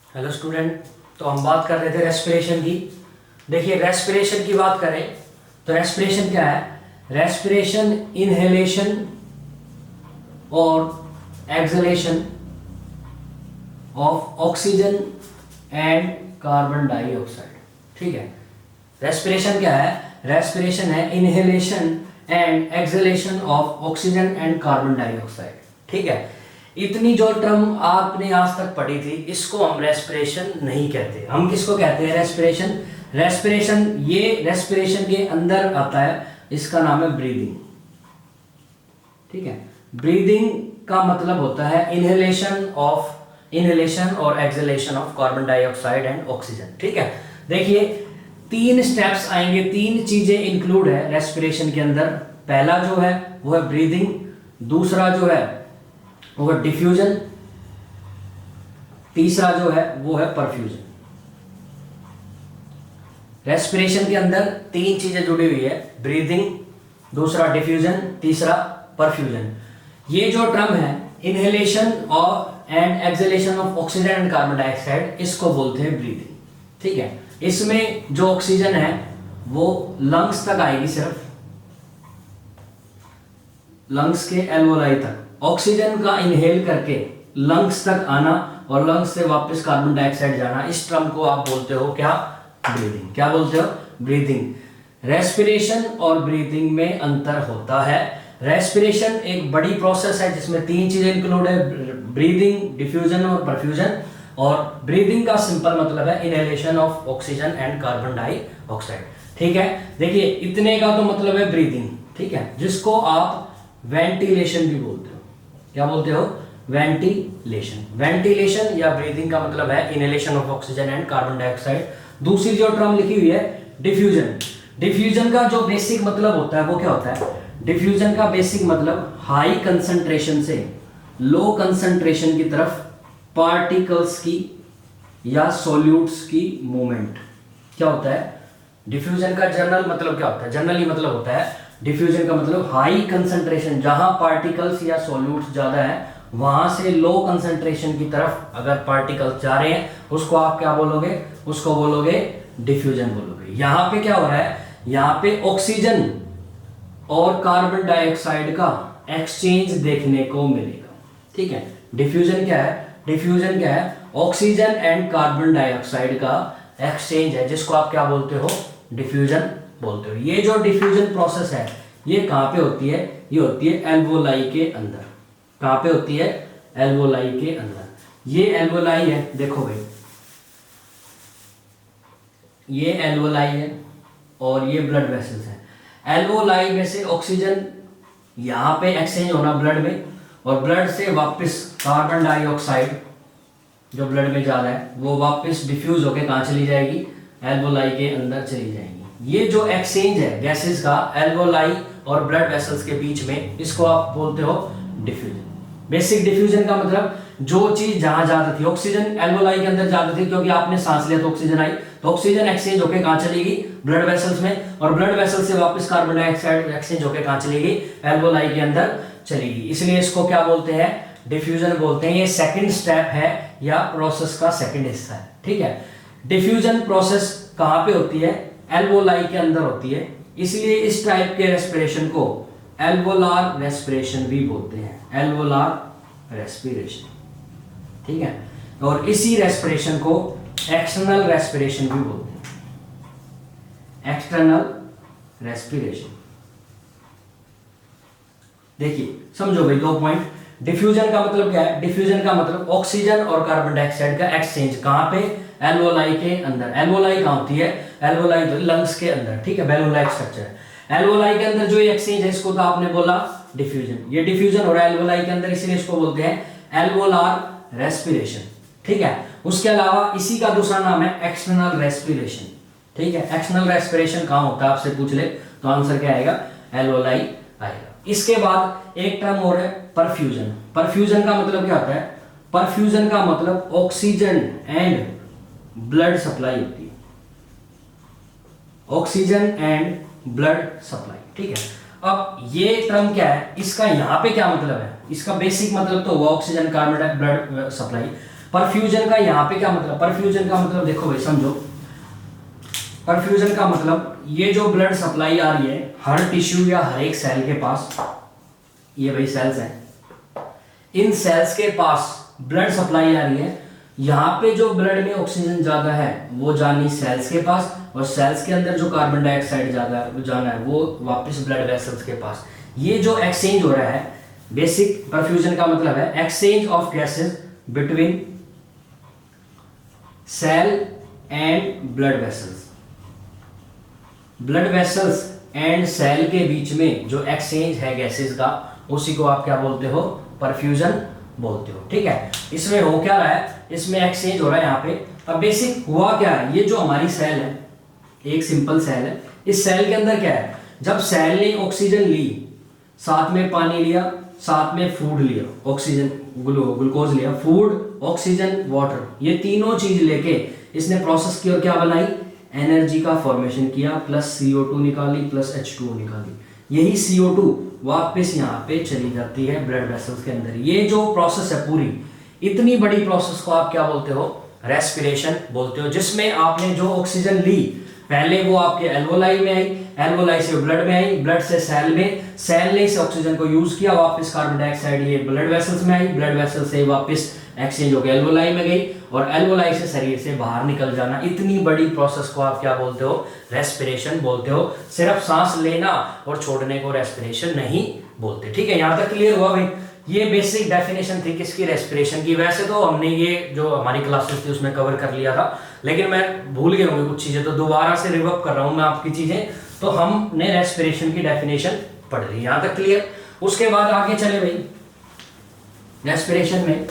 Hello student. तो हम बात कर रहे थे रेस्पिरेशन की। देखिए, रेस्पिरेशन की बात करें तो रेस्पिरेशन क्या है? रेस्पिरेशन इनहेलेशन और exhalation of oxygen and carbon dioxide. ठीक है, रेस्पिरेशन क्या है? रेस्पिरेशन है inhalation and exhalation of oxygen and carbon dioxide. ठीक है, इतनी जो टर्म आपने आज तक पढ़ी थी इसको हम रेस्पिरेशन नहीं कहते। हम किसको कहते हैं? रेस्पिरेशन। रेस्पिरेशन ये रेस्पिरेशन के अंदर आता है, इसका नाम है ब्रीदिंग। ठीक है, ब्रीदिंग का मतलब होता है इनहेलेशन और exhalation of carbon dioxide and oxygen. ठीक है, देखिए 3 स्टेप्स आएंगे, 3 चीजें इंक्लूड है रेस्पिरेशन के अंदर। पहला जो है वो है ब्रीदिंग, दूसरा जो है वो है डिफ्यूजन, तीसरा जो है वो है परफ्यूजन। रेस्पिरेशन के अंदर 3 चीजें जुड़ी हुई है, ब्रीदिंग, दूसरा डिफ्यूजन, तीसरा परफ्यूजन। ये जो टर्म है इनहेलेशन और and exhalation of oxygen and carbon dioxide, इसको बोलते हैं ब्रीदिंग। ठीक है, इसमें जो ऑक्सीजन है वो लंग्स तक आएगी, सिर्फ लंग्स के एल्वोलाई तक। ऑक्सीजन का इनहेल करके लंग्स तक आना और लंग्स से वापस कार्बन डाइऑक्साइड जाना, इस टर्म को आप बोलते हो क्या? ब्रीदिंग। क्या बोलते हो? ब्रीदिंग। रेस्पिरेशन और ब्रीदिंग में अंतर होता है। रेस्पिरेशन एक बड़ी प्रोसेस है जिसमें 3 चीजें इंक्लूड है, ब्रीदिंग, डिफ्यूजन और परफ्यूजन। और ब्रीदिंग का सिंपल मतलब है inhalation of oxygen and carbon dioxide. ठीक है, देखिए इतने का तो मतलब है ब्रीदिंग। ठीक है, जिसको आप वेंटिलेशन भी बोलते हो। क्या बोलते हो? वेंटिलेशन। वेंटिलेशन या ब्रीदिंग का मतलब है inhalation of oxygen and carbon dioxide. दूसरी जो टर्म लिखी हुई है डिफ्यूजन। डिफ्यूजन का जो बेसिक मतलब होता है वो क्या होता है? डिफ्यूजन का बेसिक मतलब हाई कंसंट्रेशन से लो कंसंट्रेशन की तरफ पार्टिकल्स की या सॉल्यूट्स की मूवमेंट। क्या होता है? डिफ्यूजन का जनरल मतलब क्या होता है? जनरली मतलब होता है डिफ्यूजन का मतलब हाई कंसंट्रेशन, जहां पार्टिकल्स या सॉल्यूट्स ज्यादा है वहां से लो कंसंट्रेशन की तरफ अगर पार्टिकल्स जा रहे हैं उसको आप क्या बोलोगे? उसको बोलोगे डिफ्यूजन बोलोगे। यहां पे क्या हो रहा है? यहां पे ऑक्सीजन और कार्बन डाइऑक्साइड का एक्सचेंज देखने को मिलेगा। ठीक है, डिफ्यूजन क्या है? डिफ्यूजन क्या है? ऑक्सीजन एंड कार्बन डाइऑक्साइड का एक्सचेंज है, जिसको आप क्या बोलते हो? डिफ्यूजन बोलते हो। ये जो डिफ्यूजन प्रोसेस है ये कहां पे होती है? ये होती है एल्वोलाई के अंदर। कहां पे होती है? एल्वोलाई के अंदर। ये एल्वोलाई है, देखो भाई, ये एल्वोलाई है और ये ब्लड वेसल्स है। एल्वोलाई में से ऑक्सीजन यहां पे एक्सचेंज होना ब्लड में, और ब्लड से वापस कार्बन डाइऑक्साइड जो ब्लड में जा रहा है वो वापस डिफ्यूज होकर कहां चली जाएगी? एल्वोलाई के अंदर चली जाएगी। ये जो एक्सचेंज है गैसेस का एल्वोलाई और ब्लड वेसल्स के बीच में, इसको आप बोलते हो डिफ्यूजन। बेसिक डिफ्यूजन का मतलब जो चीज जहां ज्यादा थी, ऑक्सीजन एल्वोलाई के अंदर ज्यादा थी क्योंकि आपने सांस लिया तो ऑक्सीजन आई, तो ऑक्सीजन एक्सचेंज होकर कहां चलेगी? ब्लड वेसल्स में, और ब्लड वेसल्स से वापस कार्बन डाइऑक्साइड एक्सचेंज होकर कहां चलेगी? एल्वोलाई के अंदर चलेगी। इसलिए इसको क्या बोलते हैं? डिफ्यूजन बोलते हैं। ये सेकंड स्टेप है या प्रोसेस का सेकंड हिस्सा है। ठीक है, डिफ्यूजन प्रोसेस कहां पे होती है? एल्वोलाई के अंदर होती है। इसलिए इस टाइप के रेस्पिरेशन को एल्वोलार रेस्पिरेशन भी बोलते हैं। Alveolar respiration. ठीक है, और इसी रेस्पिरेशन को एक्सटर्नल रेस्पिरेशन भी बोलते हैं। External respiration. देखिए समझो भाई 2 पॉइंट। डिफ्यूजन का मतलब क्या है? डिफ्यूजन का मतलब ऑक्सीजन और कार्बन डाइऑक्साइड का एक्सचेंज। कहां पे? एल्वोलाई के अंदर। एल्वोलाई कहां होती है? एल्वोलाई तो लंग्स के अंदर। ठीक है, बैलून-लाइक स्ट्रक्चर। एल्वोलाई के अंदर जो ये एक्सचेंज है इसको तो आपने बोला डिफ्यूजन। ये डिफ्यूजन हो रहा है एल्वोलाई के अंदर, इसलिए इसको बोलते हैं एल्वोलार रेस्पिरेशन। ठीक है, उसके अलावा इसी का दूसरा नाम है एक्सटर्नल रेस्पिरेशन। ठीक है, एक्सटर्नल रेस्पिरेशन कहां होता है आपसे पूछ ले तो आंसर क्या आएगा? एल्वोलाई आएगा। इसके बाद एक टर्म और है परफ्यूजन। परफ्यूजन का मतलब क्या होता है? परफ्यूजन का मतलब ऑक्सीजन एंड ब्लड सप्लाई होती है। Oxygen and blood supply. ठीक है, अब ये टर्म क्या है? इसका यहां पे क्या मतलब है? इसका बेसिक मतलब तो हुआ oxygen carbon blood supply. Perfusion का यहाँ पे क्या मतलब, परफ्यूजन का मतलब देखो भाई समझो, परफ्यूजन का मतलब ये जो ब्लड सप्लाई आ रही है हर टिश्यू या हर एक सेल के पास, ये भाई सेल्स हैं, इन सेल्स के पास ब्लड सप्लाई आ रही है, यहाँ पे जो ब्लड में ऑक्सीजन ज्यादा है वो जानी सेल्स के पास, और सेल्स के अंदर जो कार्बन डाइऑक्साइड ज्यादा है वो जाना है वो वापस ब्लड वेसल्स के पास। ये जो एक्सचेंज हो रहा है, बेसिक परफ्यूजन का मतलब है exchange of gases between cell and blood vessels. Blood vessels and cell के बीच में जो एक्सचेंज है गैसेस का, उसी को आप क्या बोलते हो, परफ्यूजन बोलते हो। ठीक है, इसमें हो क्या रहा है, इसमें एक्सचेंज हो रहा है यहाँ पे। अब बेसिक हुआ क्या है, ये जो हमारी सेल है, एक सिंपल सेल है, इस सेल के अंदर क्या है, जब सेल ने ऑक्सीजन ली, साथ में पानी लिया, साथ में फूड लिया, ऑक्सीजन ग्लूकोज लिया, फूड ऑक्सीजन वाटर, ये तीनों चीज लेके इसने प्रोसेस की और क्या बनाई, एनर्जी का फॉर्मेशन किया, प्लस CO2 निकाली, प्लस H2O निकाली। यही CO2 वापस यहाँ पे चली जाती है ब्लड वेसल्स के अंदर। ये जो प्रोसेस है पूरी, इतनी बड़ी प्रोसेस को आप क्या बोलते हो, रेस्पिरेशन बोलते हो, जिसमें आपने जो ऑक्सीजन ली पहले वो आपके एल्वोलाई में आई, एल्वोलाई से ब्लड में आई, ब्लड से सेल में, सेल ने इस ऑक्सीजन को यूज किया, वापस कार्बन डाइऑक्साइड ये ब्लड वेसल्स में आई, ब्लड वेसल से वापस एक्सचेंज होकर एल्वोलाई में गई, और एल्वोलाई से शरीर से बाहर निकल जाना। इतनी बड़ी प्रोसेस को आप क्या बोलते हो, रेस्पिरेशन बोलते हो। सिर्फ सांस लेना और छोड़ने को रेस्पिरेशन नहीं बोलते। ठीक है, यहाँ तक क्लियर हुआ भाई। ये बेसिक डेफिनेशन थी किसकी, रेस्पिरेशन की। वैसे तो हमने ये जो हमारी क्लासेस थी उसमें कवर कर लिया था, लेकिन मैं भूल गया हूँ कुछ चीजें, तो दोबारा से रिवर्क कर रहा हूँ मैं आपकी चीजें। तो हमने रेस्पिरेशन की डेफिनेशन पढ़ ली, यहाँ तक क्लियर। उसके बाद आगे चले भाई, रेस्पिरेशन में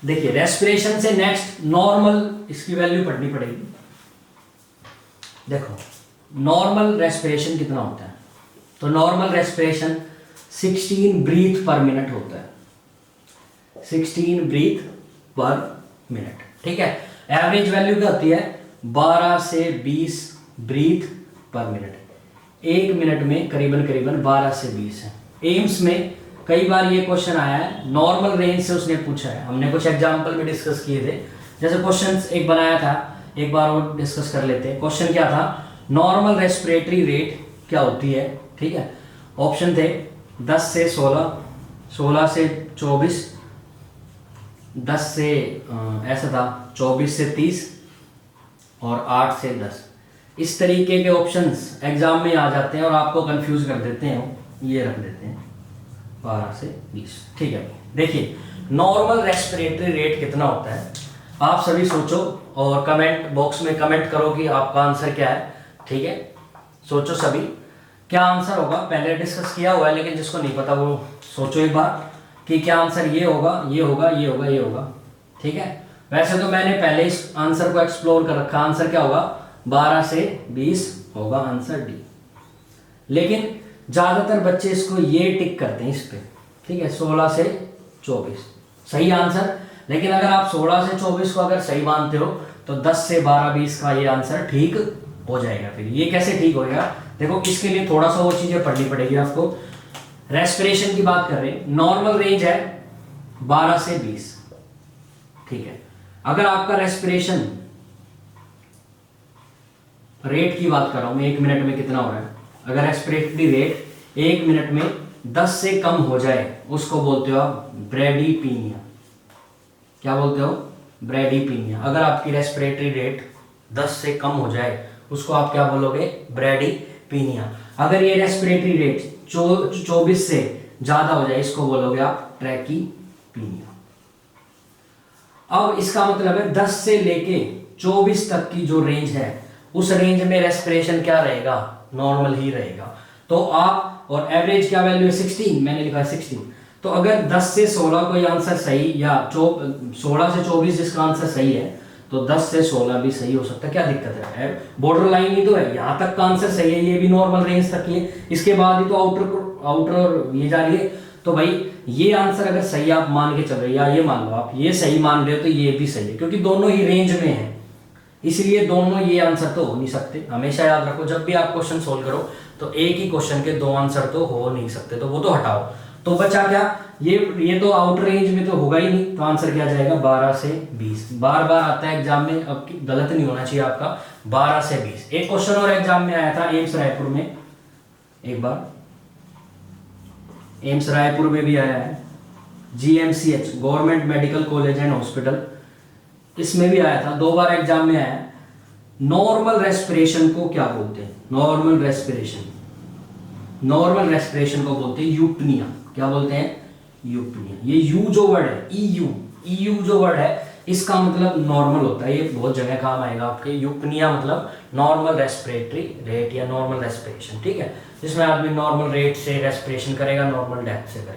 देखिए, रेस्पिरेशन से नेक्स्ट नॉर्मल, इसकी वैल्यू पढ़नी पड़ेगी। देखो नॉर्मल रेस्पिरेशन कितना होता है, तो normal respiration 16 breath per minute होता है, 16 ब्रीथ पर मिनट। ठीक है, एवरेज वैल्यू क्या होती है, 12 से 20 ब्रीथ पर मिनट। एक मिनट में करीबन 12 से 20 है। एम्स में कई बार ये क्वेश्चन आया है, नॉर्मल रेंज से उसने पूछा है, हमने कुछ एग्जाम्पल भी डिस्कस किए थे। जैसे क्वेश्चन एक बनाया था, एक बार वो डिस्कस कर लेते हैं। क्वेश्चन क्या था, नॉर्मल रेस्पिरेटरी रेट क्या होती है। ठीक है, ऑप्शन थे 10 से 16, 16 से 24, 10 से ऐसा था 24 से 30 और 8 से 10। इस तरीके के ऑप्शंस एग्जाम में आ जाते हैं और आपको कंफ्यूज कर देते हैं। ये रख देते हैं 12 से 20। ठीक है, देखिए नॉर्मल रेस्पिरेटरी रेट कितना होता है, आप सभी सोचो और कमेंट बॉक्स में कमेंट करो कि आपका आंसर क्या है। ठीक है, सोचो सभी क्या आंसर होगा। पहले डिस्कस किया हुआ है, लेकिन जिसको नहीं पता वो सोचो एक बार कि क्या आंसर ये होगा, ये होगा, ये होगा, ये होगा। ठीक है, वैसे तो मैंने पहले इस आंसर को एक्सप्लोर कर रखा। आंसर क्या होगा, 12 से 20 होगा आंसर डी। लेकिन ज्यादातर बच्चे इसको ये टिक करते हैं इस पे। ठीक है, 16 से 24 सही आंसर। लेकिन अगर आप 16 से 24 को अगर सही मानते हो तो 10 से 12 20 का ये आंसर ठीक हो जाएगा। फिर ये कैसे ठीक होगा, देखो इसके लिए थोड़ा सा वो चीजें पढ़नी पड़ेगी आपको। रेस्पिरेशन की बात कर रहे हैं, नॉर्मल रेंज है 12 से 20। ठीक है, अगर आपका रेस्पिरेशन रेट की बात कर रहा हूं मैं, 1 मिनट में कितना हो रहा है, अगर रेस्पिरेटरी रेट 1 मिनट में 10 से कम हो जाए उसको बोलते हो आप ब्रेडीपीनिया। क्या बोलते हो, ब्रेडीपीनिया। अगर आपकी रेस्पिरेटरी रेट 10 से कम हो जाए उसको आप क्या बोलोगे, ब्रेडीपीनिया। अगर ये रेस्पिरेटरी रेट 24 से ज्यादा हो जाए इसको बोलोगे आप ट्रैकीपीनिया। अब इसका मतलब है 10 से लेके 24 तक की जो रेंज है उस रेंज में रेस्पिरेशन क्या रहेगा, नॉर्मल ही रहेगा। तो आप, और एवरेज क्या वैल्यू है 16, मैंने लिखा है 16। तो अगर 10 से 16 कोई आंसर सही, या 16 से 24 जिसका आंसर सही है तो 10 से 16 भी सही हो सकता है। क्या दिक्कत है, बॉर्डर लाइन ही तो है, यहाँ तक का आंसर सही है, ये भी नॉर्मल रेंज तक ही है, इसके बाद ही तो आउटर ये जा रही है। तो भाई ये आंसर अगर सही आप मान के चल रहे, या ये मान लो आप ये सही मान रहे हो तो ये भी सही है, क्योंकि दोनों ही रेंज में है, इसलिए दोनों ये आंसर तो हो नहीं सकते। हमेशा याद रखो जब भी आप क्वेश्चन सोल्व करो तो एक ही क्वेश्चन के 2 आंसर तो हो नहीं सकते, तो वो तो हटाओ। तो बचा क्या, ये तो आउटर रेंज में तो होगा ही नहीं, तो आंसर क्या जाएगा 12 से 20। बार बार आता है एग्जाम में, अब गलत नहीं होना चाहिए आपका, 12 से 20। एक क्वेश्चन और एग्जाम में आया था एम्स रायपुर में, एक बार एम्स रायपुर में भी आया है, GMCH government medical college and hospital, इसमें भी आया था, 2 बार एग्जाम में आया है। नॉर्मल रेस्पिरेशन को क्या बोलते हैं, नॉर्मल रेस्पिरेशन, नॉर्मल रेस्पिरेशन को बोलते हैं यूपनिया। क्या बोलते हैं, यूपनिया। ये यू जो वर्ड है, ईयू जो वर्ड है, इसका मतलब नॉर्मल होता है, ये बहुत जगह काम आएगा आपके। यूपनिया मतलब नॉर्मल रेस्पिरेटरी रेट या नॉर्मल रेस्पिरेशन, ठीक है, जिसमें आदमी नॉर्मल रेट से रेस्पिरेशन करेगा, नॉर्मल डेप्थ से करेगा।